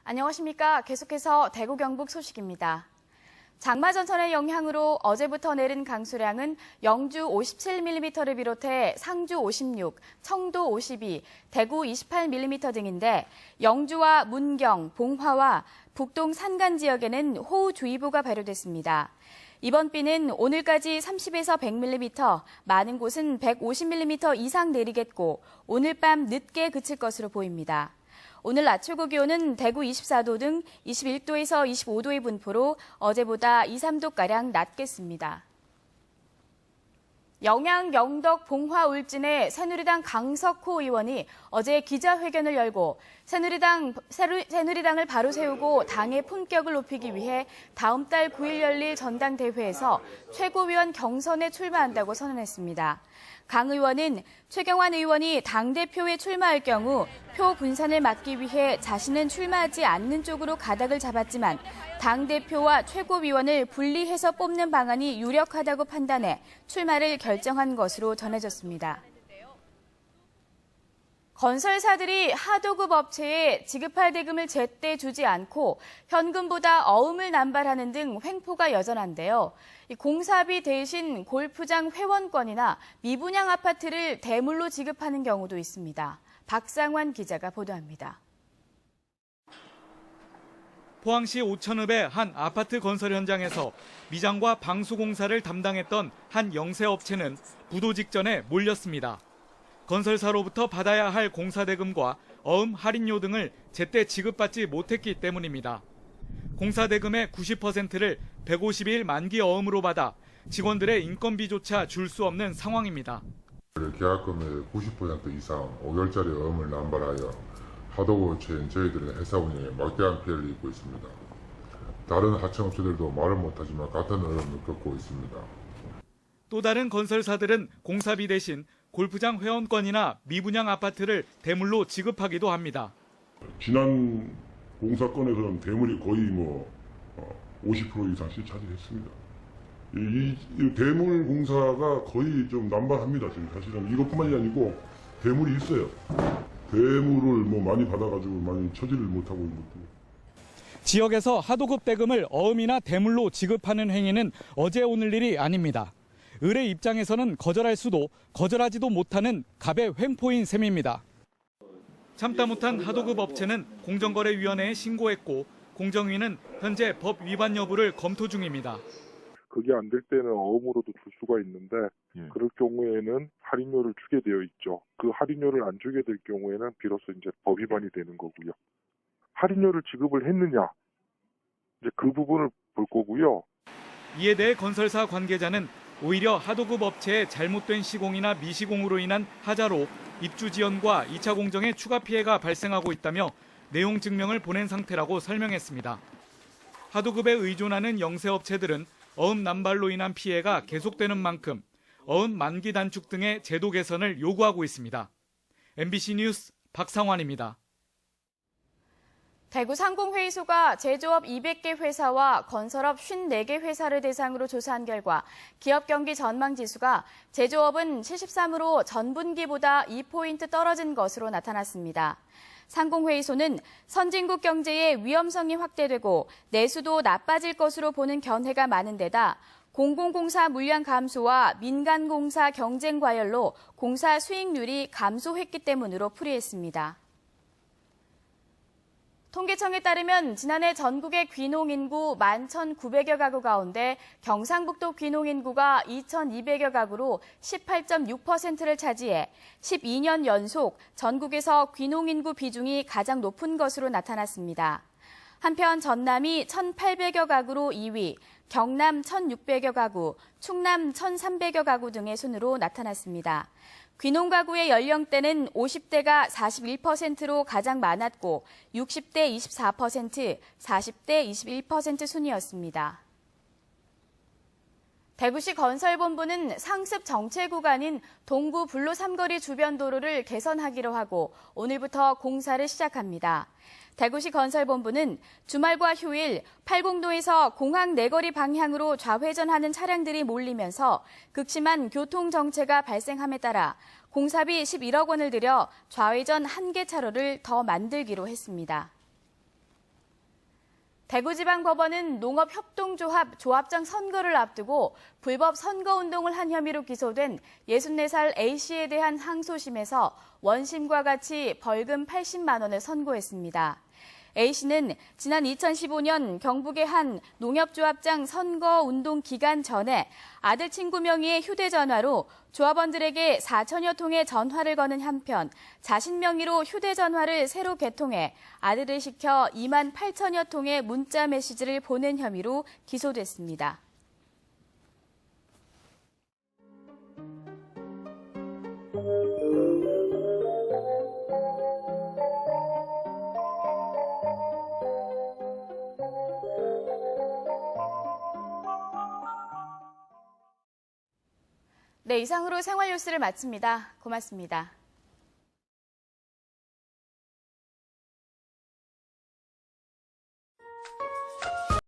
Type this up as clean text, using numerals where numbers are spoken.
안녕하십니까. 계속해서 대구 경북 소식입니다. 장마전선의 영향으로 어제부터 내린 강수량은 영주 57mm를 비롯해 상주 56, 청도 52, 대구 28mm 등인데 영주와 문경, 봉화와 북동 산간 지역에는 호우주의보가 발효됐습니다. 이번 비는 오늘까지 30에서 100mm, 많은 곳은 150mm 이상 내리겠고 오늘 밤 늦게 그칠 것으로 보입니다. 오늘 낮 최고 기온은 대구 24도 등 21도에서 25도의 분포로 어제보다 2, 3도가량 낮겠습니다. 영양 영덕 봉화 울진의 새누리당 강석호 의원이 어제 기자회견을 열고 새누리당을 바로 세우고 당의 품격을 높이기 위해 다음 달 9일 열릴 전당대회에서 최고위원 경선에 출마한다고 선언했습니다. 강 의원은 최경환 의원이 당대표에 출마할 경우 표 분산을 막기 위해 자신은 출마하지 않는 쪽으로 가닥을 잡았지만 당대표와 최고위원을 분리해서 뽑는 방안이 유력하다고 판단해 출마를 결정한 것으로 전해졌습니다. 건설사들이 하도급 업체에 지급할 대금을 제때 주지 않고 현금보다 어음을 남발하는 등 횡포가 여전한데요. 공사비 대신 골프장 회원권이나 미분양 아파트를 대물로 지급하는 경우도 있습니다. 박상환 기자가 보도합니다. 포항시 오천읍의 한 아파트 건설 현장에서 미장과 방수 공사를 담당했던 한 영세업체는 부도 직전에 몰렸습니다. 건설사로부터 받아야 할 공사대금과 어음 할인료 등을 제때 지급받지 못했기 때문입니다. 공사대금의 90%를 150일 만기 어음으로 받아 직원들의 인건비조차 줄 수 없는 상황입니다. 계약금의 90% 이상 5개월짜리 어음을 남발하여 하도급업체인 저희들은 회사 운영에 막대한 피해를 입고 있습니다. 다른 하청업체들도 말은 못하지만 같은 어려움을 겪고 있습니다. 또 다른 건설사들은 공사비 대신 골프장 회원권이나 미분양 아파트를 대물로 지급하기도 합니다. 지난 공사건에서는 대물이 거의 50% 이상씩 차지했습니다. 이 대물 공사가 거의 좀 남발합니다. 지금 사실은 이것뿐만이 아니고 대물이 있어요. 대물을 많이 받아가지고 많이 처리를 못하고 있는 것도. 지역에서 하도급 대금을 어음이나 대물로 지급하는 행위는 어제 오늘 일이 아닙니다. 을의 입장에서는 거절할 수도 거절하지도 못하는 갑의 횡포인 셈입니다. 참다 못한 하도급 업체는 공정거래위원회에 신고했고 공정위는 현재 법 위반 여부를 검토 중입니다. 그게 안 될 때는 어음으로도 줄 수가 있는데 그럴 경우에는 할인료를 주게 되어 있죠. 그 할인료를 안 주게 될 경우에는 비로소 이제 법 위반이 되는 거고요. 할인료를 지급을 했느냐, 이제 그 부분을 볼 거고요. 이에 대해 건설사 관계자는 오히려 하도급 업체의 잘못된 시공이나 미시공으로 인한 하자로 입주 지연과 2차 공정에 추가 피해가 발생하고 있다며 내용 증명을 보낸 상태라고 설명했습니다. 하도급에 의존하는 영세업체들은 어음 남발로 인한 피해가 계속되는 만큼 어음 만기 단축 등의 제도 개선을 요구하고 있습니다. MBC 뉴스 박상환입니다. 대구 상공회의소가 제조업 200개 회사와 건설업 54개 회사를 대상으로 조사한 결과 기업 경기 전망 지수가 제조업은 73으로 전분기보다 2포인트 떨어진 것으로 나타났습니다. 상공회의소는 선진국 경제의 위험성이 확대되고 내수도 나빠질 것으로 보는 견해가 많은 데다 공공공사 물량 감소와 민간공사 경쟁 과열로 공사 수익률이 감소했기 때문으로 풀이했습니다. 통계청에 따르면 지난해 전국의 귀농인구 11,900여 가구 가운데 경상북도 귀농인구가 2,200여 가구로 18.6%를 차지해 12년 연속 전국에서 귀농인구 비중이 가장 높은 것으로 나타났습니다. 한편 전남이 1,800여 가구로 2위, 경남 1,600여 가구, 충남 1,300여 가구 등의 순으로 나타났습니다. 귀농 가구의 연령대는 50대가 41%로 가장 많았고 60대 24%, 40대 21% 순이었습니다. 대구시 건설본부는 상습 정체 구간인 동구 불로 삼거리 주변 도로를 개선하기로 하고 오늘부터 공사를 시작합니다. 대구시 건설본부는 주말과 휴일 팔공도에서 공항 내거리 방향으로 좌회전하는 차량들이 몰리면서 극심한 교통 정체가 발생함에 따라 공사비 11억 원을 들여 좌회전 1개 차로를 더 만들기로 했습니다. 대구지방법원은 농업협동조합 조합장 선거를 앞두고 불법 선거운동을 한 혐의로 기소된 64살 A씨에 대한 항소심에서 원심과 같이 벌금 80만 원을 선고했습니다. A씨는 지난 2015년 경북의 한 농협조합장 선거운동 기간 전에 아들 친구 명의의 휴대전화로 조합원들에게 4천여 통의 전화를 거는 한편 자신 명의로 휴대전화를 새로 개통해 아들을 시켜 2만 8천여 통의 문자 메시지를 보낸 혐의로 기소됐습니다. 네, 이상으로 생활 뉴스를 마칩니다. 고맙습니다.